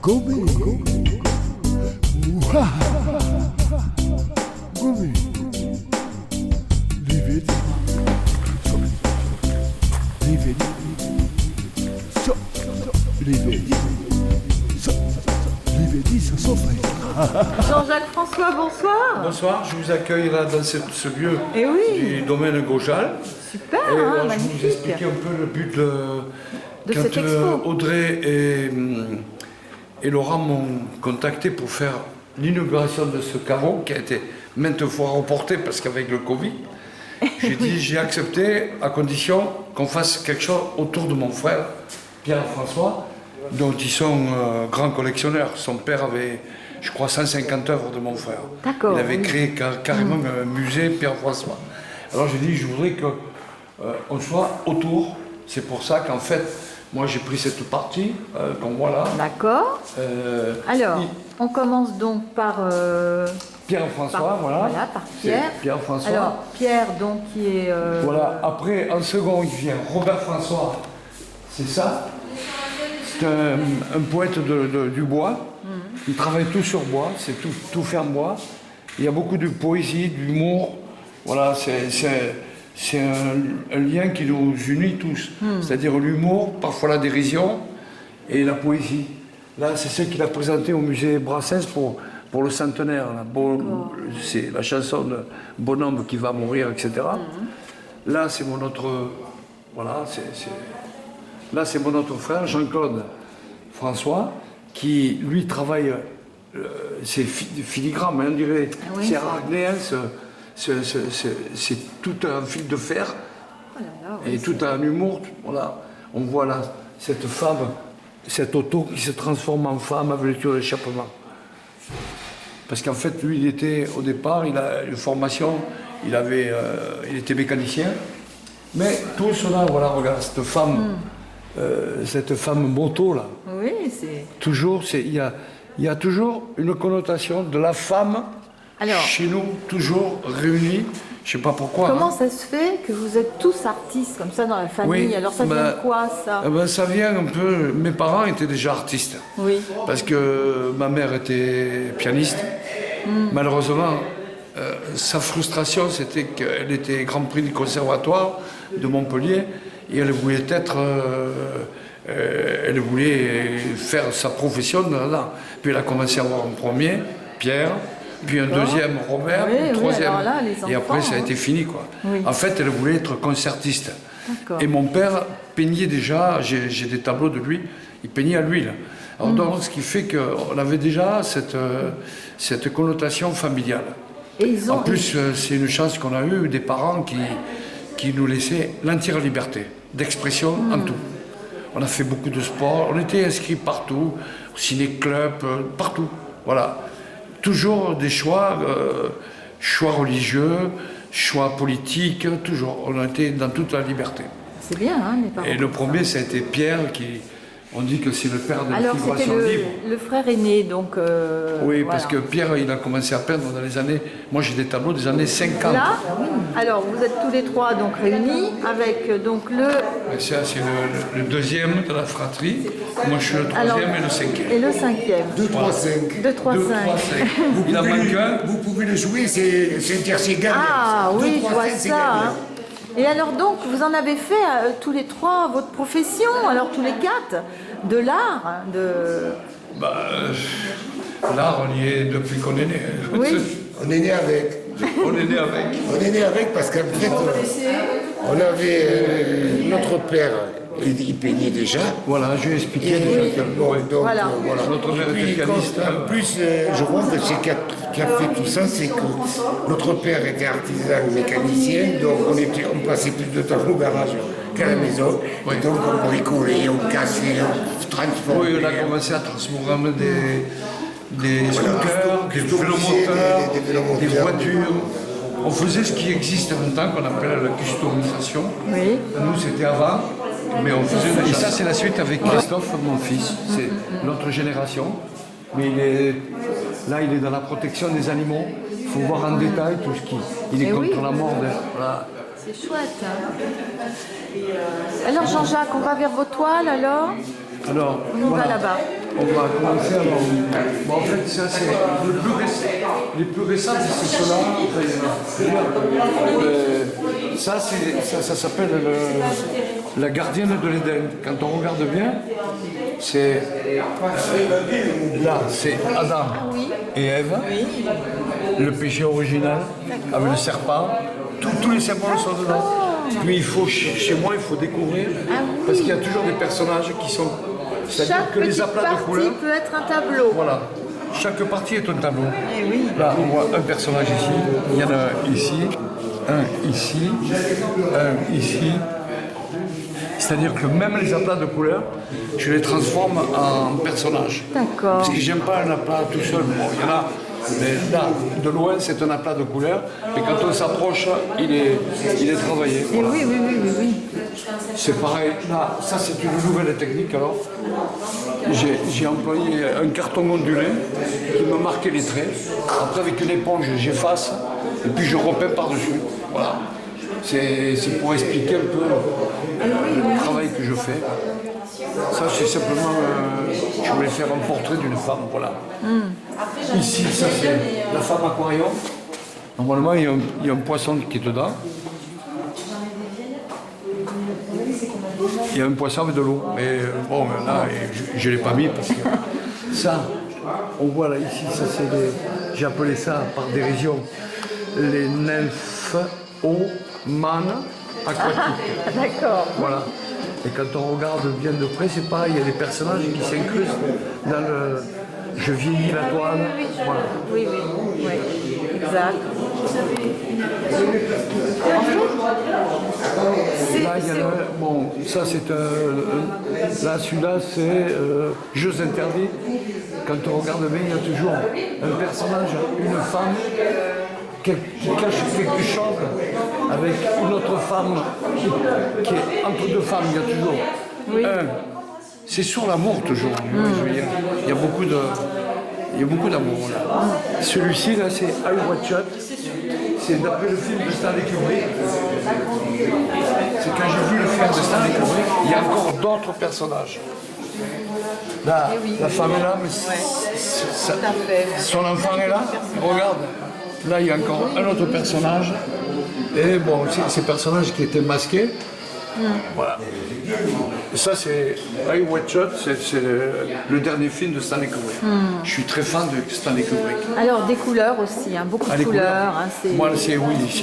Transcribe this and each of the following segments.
Gobe. Gobe. Livedi. Livedi. Livedi. Livedi, ça s'offre. Jean-Jacques François, bonsoir. Bonsoir, je vous accueille là dans ce lieu Eh oui. du domaine Gojal. Super, Et hein, alors, je vais magnifique. vous expliquer un peu le but De quand cette expo. Audrey et Laurent m'ont contacté pour faire l'inauguration de ce caveau qui a été maintes fois reporté parce qu'avec le Covid, j'ai accepté à condition qu'on fasse quelque chose autour de mon frère Pierre-François, dont ils sont grands collectionneurs. Son père avait, je crois, 150 œuvres de mon frère. D'accord, Il avait oui. créé carrément un musée Pierre-François. Alors j'ai dit, je voudrais qu'on soit autour. C'est pour ça qu'en fait, moi j'ai pris cette partie qu'on voit là. D'accord. Alors, on commence donc par... Pierre-François, voilà. Voilà, par C'est Pierre. Pierre-François. Alors, Pierre, donc, qui est... Voilà, après, en second, il vient Robert François. C'est ça. C'est un poète du bois. Il travaille tout sur bois, c'est tout fait en bois. Il y a beaucoup de poésie, d'humour. Voilà, c'est un lien qui nous unit tous. C'est-à-dire l'humour, parfois la dérision et la poésie. Là, c'est ce qu'il a présenté au musée Brassens pour le centenaire. Là. C'est la chanson de Bonhomme qui va mourir, etc. Là, c'est mon autre... Voilà, là, c'est mon autre frère, Jean-Claude François, qui, lui, travaille... c'est filigrane, hein, on dirait. Oui, c'est arachnéen, c'est tout un fil de fer. Oh là là, Et oui, tout un humour. Voilà. On voit là cette femme, cette auto qui se transforme en femme avec le l'échappement. Parce qu'en fait, lui, il était, au départ, il a une formation, il était mécanicien. Mais tout cela, voilà, regarde, cette femme moto, là. Oui, c'est... Toujours, il y a toujours une connotation de la femme Alors, chez nous, toujours réunie. Je ne sais pas pourquoi. comment hein. ça se fait que vous êtes tous artistes comme ça dans la famille? Oui, Alors, ça vient de quoi, ça? Ça vient un peu... Mes parents étaient déjà artistes. Oui. Parce que ma mère était pianiste. Malheureusement, sa frustration, c'était qu'elle était Grand Prix du Conservatoire de Montpellier et elle voulait elle voulait faire sa profession là. Puis elle a commencé à avoir un premier, Pierre, puis un deuxième, Robert, Oui, un oui, troisième. alors là, les et après, enfants, ça a été fini, quoi. Oui. En fait, elle voulait être concertiste. D'accord. Et mon père peignait déjà, j'ai des tableaux de lui, il peignait à l'huile. Alors donc, ce qui fait qu'on avait déjà cette connotation familiale. Et ils ont... En plus, c'est une chance qu'on a eue des parents qui nous laissaient l'entière liberté d'expression en tout. On a fait beaucoup de sport, on était inscrits partout, au ciné-club, partout. Voilà. Toujours des choix religieux, choix politiques, toujours. On a été dans toute la liberté. C'est bien, hein, les parents. Et le premier, ça a été Pierre, qui, on dit que c'est le père de la Alors, c'était figuration libre. le frère aîné, donc... Oui, voilà. parce que Pierre, il a commencé à peindre dans les années... Moi, j'ai des tableaux des années 50. Là, alors, vous êtes tous les trois donc réunis avec donc le... Et ça, c'est le deuxième de la fratrie. Moi, je suis le Alors, troisième et le cinquième. Et le cinquième. 2, 3, 5. 2, 3, 5. 5. Il en manque un. Vous pouvez le jouer, c'est un tiercé gagnant. Ah Deux, oui, trois, je vois cinq, c'est ça. gagnant. Hein. Et alors donc, vous en avez fait tous les trois votre profession, alors tous les quatre, de l'art, hein, de... L'art, on y est depuis qu'on est né. Oui. On est né avec. On est né avec. On est né avec parce qu'en fait, on avait notre père, il peignait déjà. Voilà, je vais expliquer Et, déjà. bon, donc, Voilà. voilà. Notre mère Et puis, était pianiste. En plus, je crois que ce qui a fait tout ça, c'est que notre père était artisan mécanicien, donc on passait plus de temps au garage qu'à la maison. Oui. Et donc on bricolait, on cassait, on transformait. Oui, on a commencé à transformer des scooters, des customiser des vélomoteurs, des vélomoteurs. voitures. On faisait ce qui existe maintenant, qu'on appelle la customisation. Oui. Nous, c'était avant, mais on faisait... Et ça, c'est la suite avec Christophe, mon fils. C'est notre génération. Mais là, il est dans la protection des animaux. Il faut voir en détail tout ce qui... Il est Eh contre oui. la mort. Voilà. C'est chouette. Hein. Alors Jean-Jacques, on va vers vos toiles alors? Alors, On va là-bas. On va commencer alors. Bon, en fait, ça c'est les plus récents, c'est ceux-là. Ça s'appelle la gardienne de l'Éden. Quand on regarde bien, c'est là, c'est Adam et Ève, le péché original avec le serpent. Tous les symboles sont dedans. Puis il faut, chez moi, il faut découvrir, parce qu'il y a toujours des personnages qui sont. C'est-à-dire Chaque que les petite aplats de partie couleurs. peut être un tableau. Voilà. Chaque partie est un tableau. Eh oui. Là, on voit un personnage ici, il y en a un ici, un ici, un ici. C'est-à-dire que même les aplats de couleurs, je les transforme en personnages. D'accord. Parce que j'aime pas un aplat tout seul. Bon, il y en a, mais là, de loin, c'est un aplat de couleurs. Et quand on s'approche, il est travaillé. Eh Voilà. oui. C'est pareil, là, ça c'est une nouvelle technique alors. J'ai employé un carton ondulé qui me marquait les traits. Après avec une éponge j'efface et puis je repeins par-dessus. Voilà. C'est pour expliquer un peu le travail que je fais. Ça c'est simplement, je voulais faire un portrait d'une femme, voilà. Ici, ça c'est la femme aquarium. Normalement il y a un poisson qui est dedans. Il y a un poisson avec de l'eau, mais bon, là, je ne l'ai pas mis parce que ça, on voit là, ici, ça c'est j'ai appelé ça par dérision, les nymphomans aquatiques. D'accord. Voilà. Et quand on regarde bien de près, c'est pareil, il y a des personnages qui s'incrustent dans le... Je vieillis la toile. Voilà. Oui, exact. Là, il y en a, bon, ça c'est un. Là, celui-là, c'est Jeux interdits. Quand on regarde bien, il y a toujours un personnage, une femme qui cache quelque chose avec une autre femme qui est entre deux femmes. Il y a toujours un. C'est sur l'amour toujours. Je veux dire. Il y a beaucoup d'amour là. Celui-ci là, c'est I Watch It. C'est d'après le film de Stanley Kubrick. C'est quand j'ai vu le film de Stanley Kubrick, il y a encore d'autres personnages. Là, la femme est là, mais son enfant est là. Regarde, là il y a encore un autre personnage. Et bon, ces personnages qui étaient masqués. Voilà. Et ça c'est I Watch It, c'est le dernier film de Stanley Kubrick. Je suis très fan de Stanley Kubrick. Alors des couleurs aussi, beaucoup de Les couleurs. Moi c'est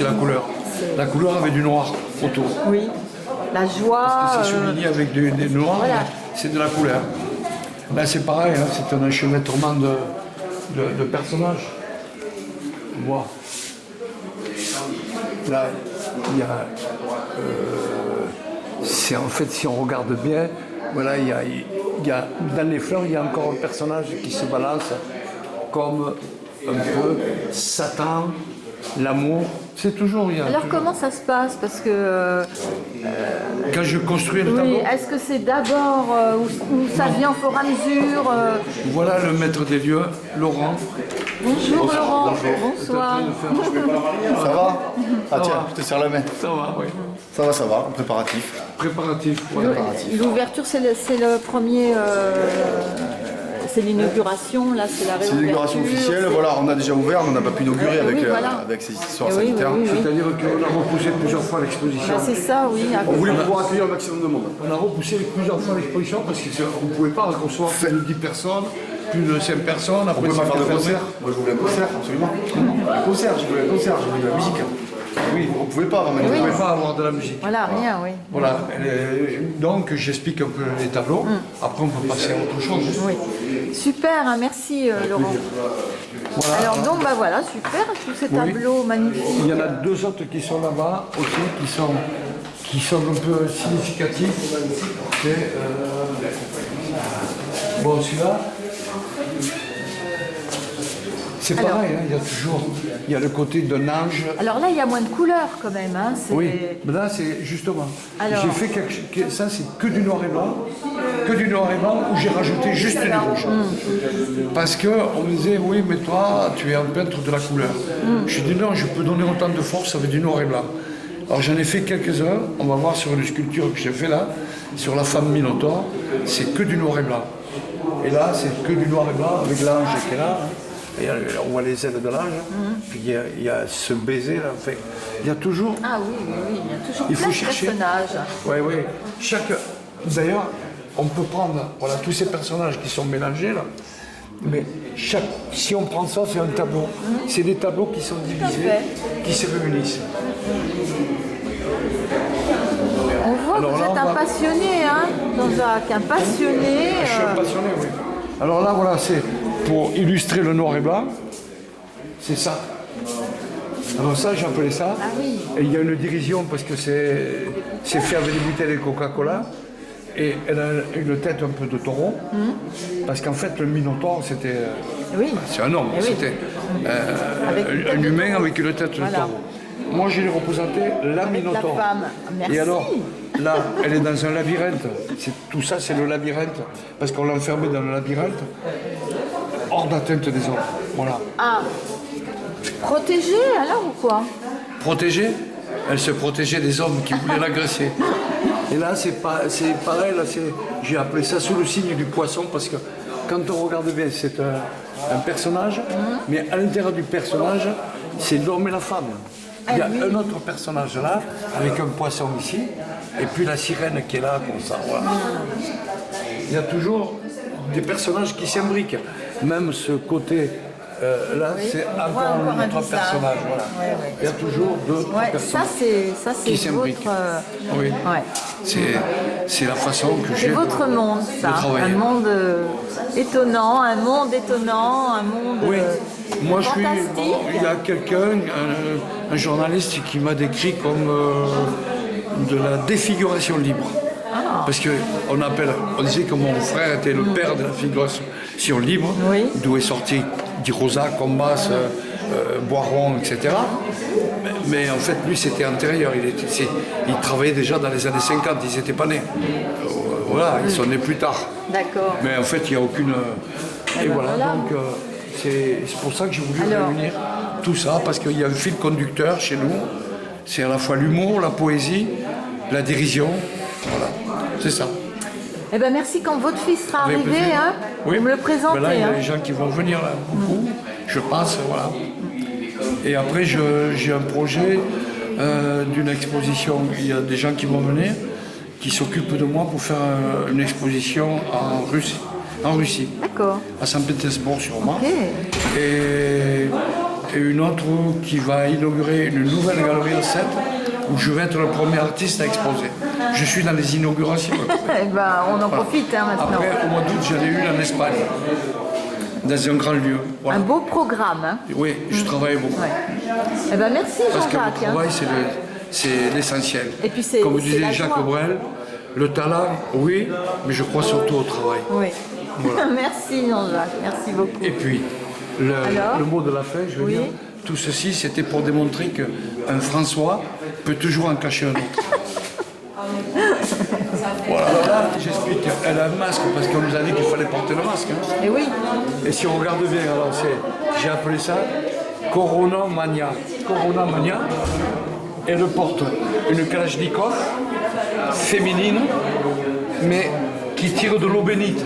la couleur. La couleur avec du noir autour. Oui. La joie. C'est souligné avec des noirs, Voilà. c'est de la couleur. Là c'est pareil, hein, c'est un enchevêtrement de personnages. Moi. Là, il y a. C'est en fait, si on regarde bien, voilà, il y a dans les fleurs, il y a encore un personnage qui se balance comme un peu Satan, l'amour. C'est toujours. Il y a Alors toujours... comment ça se passe? Parce que Quand je construis le tableau, est-ce que c'est d'abord ou ça vient au fur et à mesure voilà le maître des lieux, Laurent. Bonjour Laurent, Est bonsoir. en train de faire- Ça va? Ah tiens, va. je te serre la main. Ça va, oui. Ça va, préparatif. Préparatif. Voilà. L'ouverture c'est le premier, c'est l'inauguration, là c'est la réouverture. C'est l'inauguration officielle, voilà, on a déjà ouvert, mais on n'a pas pu inaugurer Oui, avec, voilà. avec ces histoires Eh oui, sanitaires. oui. C'est-à-dire qu'on a repoussé plusieurs fois l'exposition. Bah, c'est ça, oui. On voulait pouvoir accueillir le maximum de monde. On a repoussé plusieurs fois l'exposition parce qu'on ne pouvait pas recevoir plus de 10 personnes, plus de 5 personnes. On Après, ne pouvait pas faire de c'était fermé. concert. Moi je voulais un concert, absolument. Un concert, je voulais un concert, je voulais de la musique. Oui, on ne pouvait pas avant On ne maintenant. pouvait pas avoir de la musique. Voilà, rien, oui. Voilà. Donc j'explique un peu les tableaux. Après on peut passer à autre chose. Oui. Super, hein, merci Laurent. Voilà. Alors donc bah voilà, super, tous ces Oui. tableaux magnifiques. Il y en a deux autres qui sont là-bas aussi, qui sont un peu significatifs. C'est bon, celui-là. C'est Alors. pareil, hein, il y a le côté d'un ange. Alors là, il y a moins de couleurs quand même. Hein, Oui, mais là c'est justement. Alors. J'ai fait ça, c'est que du noir et blanc, où j'ai rajouté juste du rouge. Parce qu'on me disait, oui, mais toi, tu es un peintre de la couleur. Je dis non, je peux donner autant de force avec du noir et blanc. Alors j'en ai fait quelques-uns, on va voir sur une sculpture que j'ai fait là. sur la femme Minotaure, c'est que du noir et blanc. Et là, c'est que du noir et blanc avec l'ange qui est là. Et on voit les ailes de l'ange. Puis il y a ce baiser là. Enfin, il y a toujours. Ah oui, il y a toujours Il plein faut de chercher. personnages. Oui, oui. D'ailleurs, on peut prendre voilà, tous ces personnages qui sont mélangés là. Mais si on prend ça, c'est un tableau. C'est des tableaux qui sont divisés, qui se réunissent. On voit Alors que vous là, êtes un passionné, hein, Jean-Jacques, un passionné. Je suis un passionné, oui. Alors là, voilà, c'est pour illustrer le noir et blanc. C'est ça. Alors ça, j'ai appelé ça. Ah oui. Et il y a une dérision parce que c'est fait avec des bouteilles de Coca-Cola. Et elle a une tête un peu de taureau. Parce qu'en fait, le Minotaure, c'était... Oui. C'est un homme, Eh oui. c'était Avec une tête un de humain taureau. avec une tête de Voilà. taureau. Moi, j'ai représenté la Minotaure. femme. Merci. Et alors, là, elle est dans un labyrinthe. Tout ça, c'est le labyrinthe. Parce qu'on l'a enfermée dans le labyrinthe, hors d'atteinte des hommes. Voilà. Ah, protégé alors ou quoi? Protégée, elle se protégeait des hommes qui voulaient l'agresser. Et là, c'est pareil, là, j'ai appelé ça sous le signe du poisson, parce que quand on regarde bien, c'est un personnage, mais à l'intérieur du personnage, c'est l'homme et la femme. Il y a un autre personnage là, avec un poisson ici, et puis la sirène qui est là, comme ça. Voilà. Il y a toujours des personnages qui s'imbriquent. Même ce côté là, c'est on voit encore encore un un autre visage. personnage. Voilà. Ouais, ouais. Il y a toujours deux, trois Ouais, personnages ça c'est qui s'imbriquent. votre. Oui. Ouais. C'est la façon que C'est j'ai votre monde, ça. de travailler. Un monde étonnant, un monde Oui, moi je suis. fantastique. Bon, il y a quelqu'un, un journaliste qui m'a décrit comme de la défiguration libre. Parce on disait que mon frère était le père de la figuration libre, Oui. d'où est sorti Di Rosa, Combas, Boiron, etc. Mais en fait, lui, c'était antérieur. Il travaillait déjà dans les années 50, ils n'étaient pas nés. Voilà, ils sont nés plus tard. D'accord. Mais en fait, il n'y a aucune. Et ben voilà, voilà. donc c'est pour ça que j'ai voulu Alors. réunir tout ça, parce qu'il y a un fil conducteur chez nous. C'est à la fois l'humour, la poésie, la dérision. Voilà, c'est ça. Eh ben merci quand votre fils sera Avec arrivé, plaisir. hein, Oui. vous me le présentez. Ben là, il y a hein. des gens qui vont venir là, beaucoup, je pense, voilà. Et après, j'ai un projet d'une exposition. Il y a des gens qui vont venir, qui s'occupent de moi pour faire une exposition en Russie, D'accord. à Saint-Pétersbourg sûrement. Ok. Et une autre qui va inaugurer une nouvelle galerie à 7 où je vais être le premier artiste à exposer. Je suis dans les inaugurations. Eh ben on en profite hein, maintenant. Après, au mois d'août, j'en ai une en Espagne, dans un grand lieu. Voilà. Un beau programme. Hein. Oui, je travaille beaucoup. Ouais. Eh ben merci Parce que le Jean-Jacques. hein. travail, c'est l'essentiel. Et puis c'est- Comme c'est disait la Jacques joie. Brel, le talent, oui, mais je crois surtout au travail. Oui. Voilà. Merci Jean-Jacques, merci beaucoup. Et puis, Alors le mot de la fin, je veux Oui. dire, tout ceci, c'était pour démontrer qu'un François peut toujours en cacher un autre. Voilà, là, j'explique. Elle a un masque parce qu'on nous a dit qu'il fallait porter le masque. hein. Et oui, Et si on regarde bien, alors j'ai appelé ça Corona Mania. Corona Mania, elle porte une Kalachnikov féminine, mais qui tire de l'eau bénite.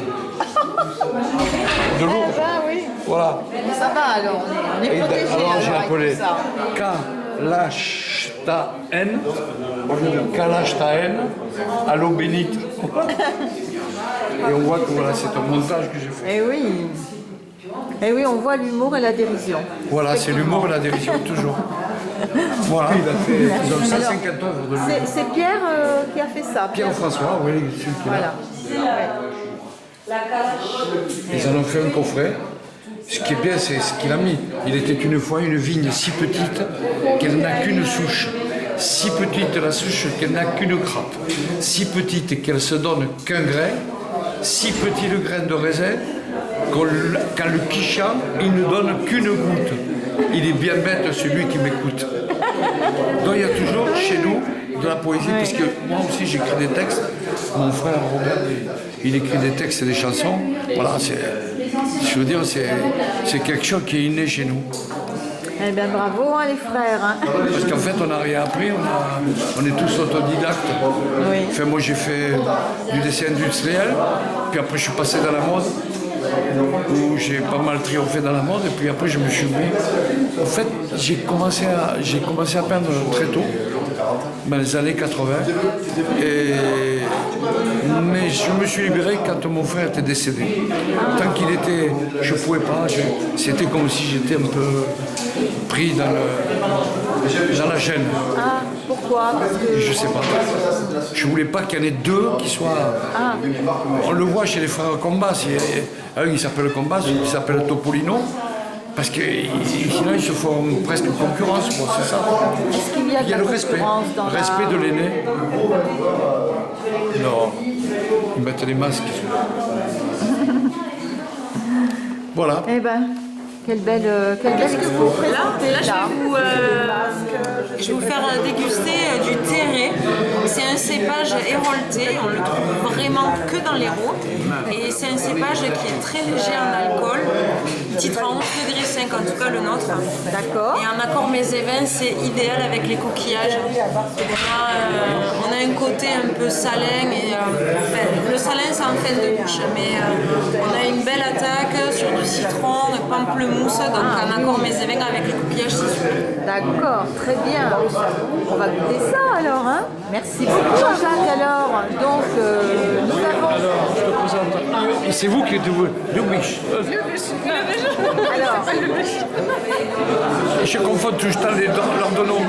De l'eau. eh ben oui. Voilà. Ça va alors, on est Et protégés alors j'ai avec appelé tout ça. Kalachtaen, au lieu de Kalachtaen, à l'eau bénite. Et on voit que voilà, c'est un montage que j'ai fait. Eh oui. Eh oui, on voit l'humour et la dérision. Voilà, c'est l'humour et la dérision, toujours. Voilà, il a fait ils ont 150 œuvres de lui. C'est Pierre qui a fait ça. Pierre-François, oui, celui qui est là. Voilà. Ouais. Ils en ont fait un coffret. Ce qui est bien, c'est ce qu'il a mis. Il était une fois une vigne si petite qu'elle n'a qu'une souche. Si petite la souche qu'elle n'a qu'une grappe. Si petite qu'elle se donne qu'un grain. Si petit le grain de raisin qu'en le quichant, il ne donne qu'une goutte. Il est bien bête celui qui m'écoute. Donc il y a toujours chez nous de la poésie, parce que moi aussi j'écris des textes. Mon frère Robert, il écrit des textes et des chansons. Voilà, je veux dire, c'est quelque chose qui est inné chez nous. Eh bien, bravo, hein, les frères. Hein. Parce qu'en fait, on n'a rien appris, on est tous autodidactes. Oui. Enfin, moi, j'ai fait du dessin industriel, puis après, je suis passé dans la mode, où j'ai pas mal triomphé dans la mode, et puis après, je me suis mis. En fait, j'ai commencé à peindre très tôt, dans les années 80, mais je me suis libéré quand mon frère était décédé. Tant qu'il était, je ne pouvais pas, c'était comme si j'étais un peu pris dans la gêne. Ah, pourquoi? Parce que... Je sais pas. Je voulais pas qu'il y en ait deux qui soient. Ah. On le voit chez les frères Combas. Un il s'appelle Combas, il s'appelle Topolino. Parce que sinon ils se font presque concurrence, quoi, c'est ça. Est-ce qu'il y a de Il y a la le respect. concurrence dans la... Respect de l'aîné. Non. Ils mettent les masques. Voilà. Eh ben, quelle belle expo. Là, je vais vous faire déguster du terré. C'est un cépage hérolté, on le trouve vraiment que dans l'Hérault. Et c'est un cépage qui est très léger en alcool, titre à 11,5 degrés, en tout cas le nôtre. D'accord. Et en accord mets et vins, c'est idéal avec les coquillages. On a un côté un peu salin, et, le salin c'est en fin de bouche, mais on a une belle attaque sur du citron, de pamplemousse, donc en accord mets et vins avec les coquillages, c'est super. D'accord, très bien. On va goûter ça alors, hein. Merci beaucoup Jean-Jacques alors. Donc, nous avons... Alors, je te présente. Et c'est vous qui êtes Lubich. Alors, Je confonds tout le temps leurs deux noms.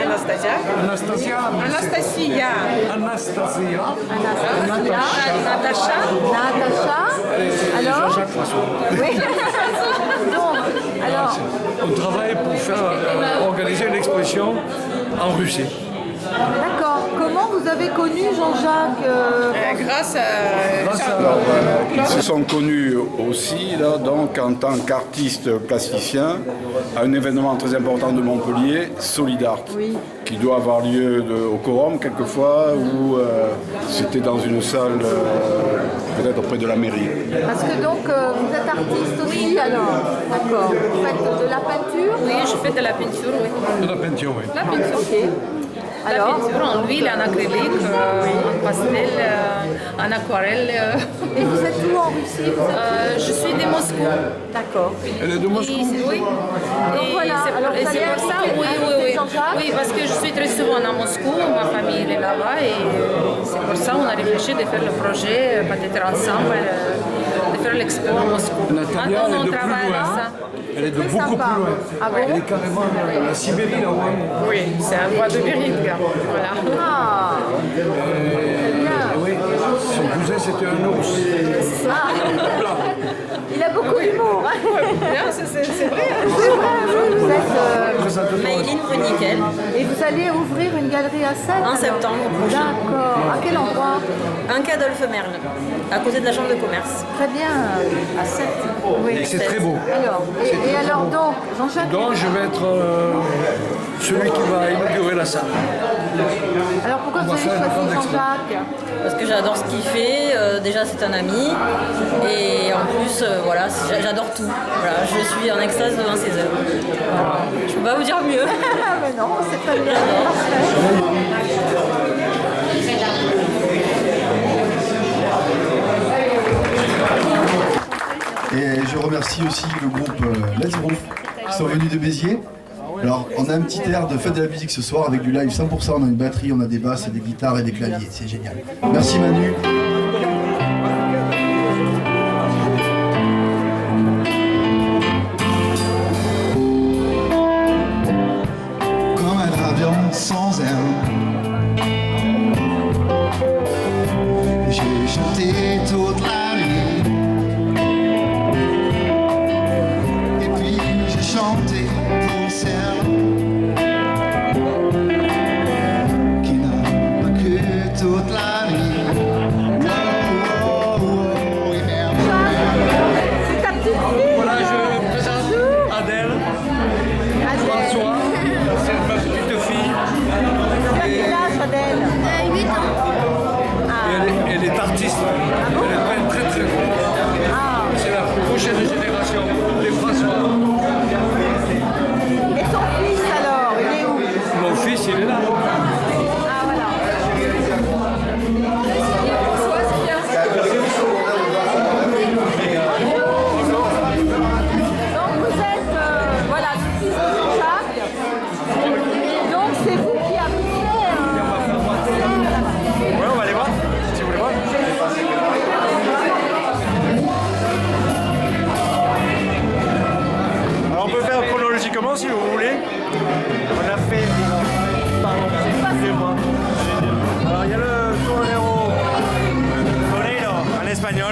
Anastasia. Anastasia. Anastasia. Anastasia. Natacha. Natacha. Alors, Jean-Jacques François. oui. Donc, alors, On travaille pour faire organiser une exposition en Russie. d'accord. Comment vous avez connu Jean-Jacques Grâce à Ils se sont connus aussi là, donc, en tant qu'artistes plasticiens à un événement très important de Montpellier, Solidart, Oui. qui doit avoir lieu au Corum quelquefois, où c'était dans une salle peut-être auprès de la mairie. Parce que donc, vous êtes artiste aussi alors. D'accord. Vous faites de la peinture? Oui, je fais de la peinture, oui. De la peinture, oui. La peinture. Ok. La Alors, peinture en huile, en acrylique, en pastel, en aquarelle. et vous êtes où en Russie? Vous êtes... Je suis de Moscou. D'accord. Elle est de Moscou. Oui. Donc voilà, alors vous c'est allez pour ça, inviter Jean-Jacques? Oui, parce que je suis très souvent à Moscou, ma famille elle est là-bas et c'est pour ça qu'on a réfléchi de faire le projet, peut-être ensemble, de faire l'expo à Moscou. Natalia, elle est Maintenant, on de plus travaille loin. à ça. Elle est de Très beaucoup sympa. plus loin. Ah bon? Elle est carrément la Sibérie, là-haut. Oui, c'est un bois de Béric. Voilà. Ah, très bien. Oui, son cousin, c'était un ours. Ah. Il a beaucoup d'humour. Hein. Bien, c'est vrai. C'est vrai, oui, vous êtes... Maïline Bruniquel, Et vous allez ouvrir une galerie à Sète en alors? septembre prochain. D'accord. À quel endroit? Un Adolphe Merle, à côté de la chambre de commerce. Très bien. À Sète. Oui. Et c'est très beau. Alors, et alors donc, Jean-Jacques, Donc, je vais être celui qui va inaugurer la salle. alors pourquoi on vous va avez faire une choisi grande expo. Jean-Jacques? Parce que j'adore ce qu'il fait, déjà c'est un ami, et en plus, voilà, j'adore tout. Voilà, je suis en extase devant ses œuvres. Voilà. Je peux pas vous dire mieux. Ah mais non, c'est très bien. Parfait. Et je remercie aussi le groupe Let's Groove qui sont venus de Béziers. Alors, on a un petit air de fête de la musique ce soir avec du live 100%. On a une batterie, on a des basses, des guitares et des claviers. C'est génial. Merci Manu. Comme un avion sans aile, j'ai chanté toute la nuit. Et puis j'ai chanté pour celle qui n'a pas que toute la nuit. Oh, oh, oh, et merde, C'est ta petite fille. Voilà, je présente Adèle. François, c'est ma petite fille. Quel âge, Adèle? 8 ans. Et elle est artiste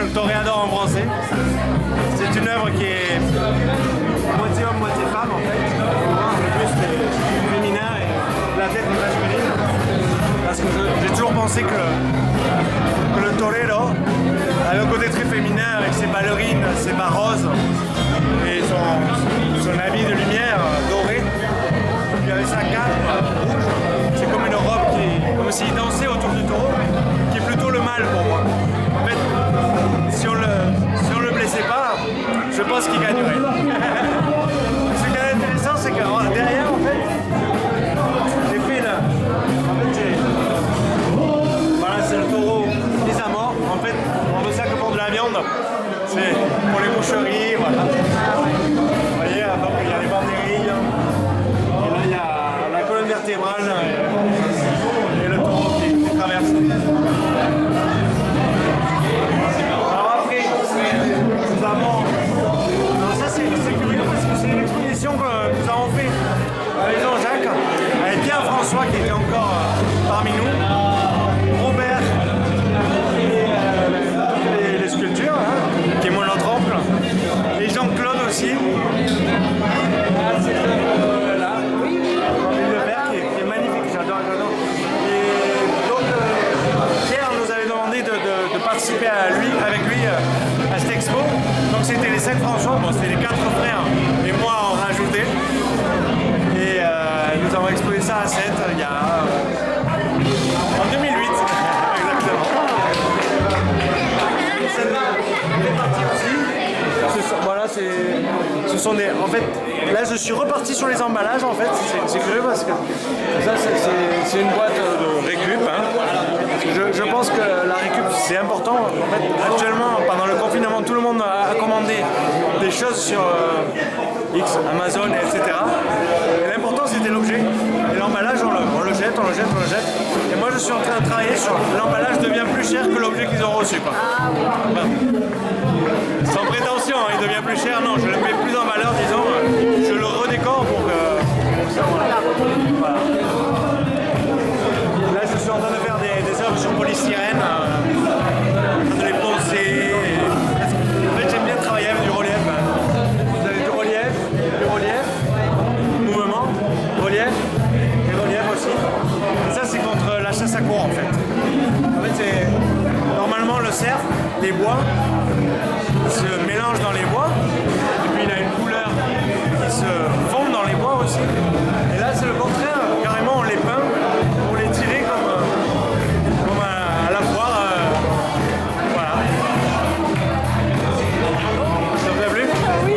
s'appelle Toréador en français. C'est une œuvre qui est moitié homme, moitié femme en fait. Le buste est féminin et la tête est masculine. Parce que j'ai toujours pensé que le torero avait un côté très féminin avec ses ballerines, ses bas roses et son habit de lumière doré. Il avait sa cape rouge. C'est comme une robe comme s'il dansait autour du taureau, qui est plutôt le mal pour moi. En fait, si on le blessait pas, je pense qu'il gagnerait. Ce qui est intéressant, c'est que derrière, en fait, j'ai fait là. En fait, voilà, c'est le taureau des amors. En fait, on veut ça que pour de la viande. C'est pour les boucheries, voilà. Vous voyez, donc il y a les banderilles. Et là, il y a la colonne vertébrale et le taureau qui traverse. Alors après, nous avons... Alors ça, c'est curieux parce que c'est une exposition que nous avons fait à la Maison Jacques avec Pierre-François qui était encore parmi nous, Robert et les sculptures, hein, qui est mon autre oncle, et Jean-Claude aussi. Là, le père qui est magnifique, j'adore. Et donc Pierre nous avait demandé de participer avec lui à cette expo. Donc c'était les 5 François, bon, c'était les 4 frères et moi en rajouté. Et nous avons exposé ça à 7 il y a en 2008 exactement. Et ça fait partie aussi. Voilà, ce sont des. En fait, là je suis reparti sur les emballages en fait. C'est curieux parce que ça c'est une boîte de récup. Hein. Je pense que la récup c'est important. En fait, actuellement, pendant le confinement, tout le monde a commandé des choses sur Amazon, etc. Et l'important c'était l'objet. Et l'emballage, on le jette. Et moi je suis en train de travailler sur l'emballage devient plus cher que l'objet qu'ils ont reçu. Quoi. Voilà. Sans prétention, hein, il devient plus cher, non, je le mets plus en valeur, disons, je le redécore pour que ça, voilà. Là, je suis en train de faire des œuvres sur polystyrène, en train de les poncer. En fait, j'aime bien travailler avec du relief. Hein. Vous avez du relief, mouvement, relief et relief aussi. Et ça, c'est contre la chasse à courre, en fait. En fait, c'est normalement le cerf, les bois, se mélange dans les bois, et puis il a une couleur qui se fond dans les bois aussi. Et là c'est le contraire, carrément on les peint pour les tirer comme à la foire. Voilà. Ça vous a plu? Oui,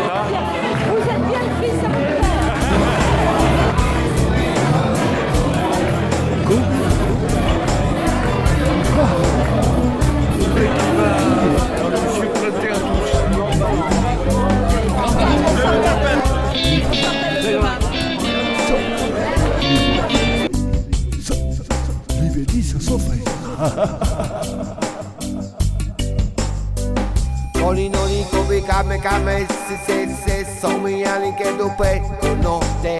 vous êtes bien pris ça. Rivediza sofre. Noli noli come kame se so mi ani che do pe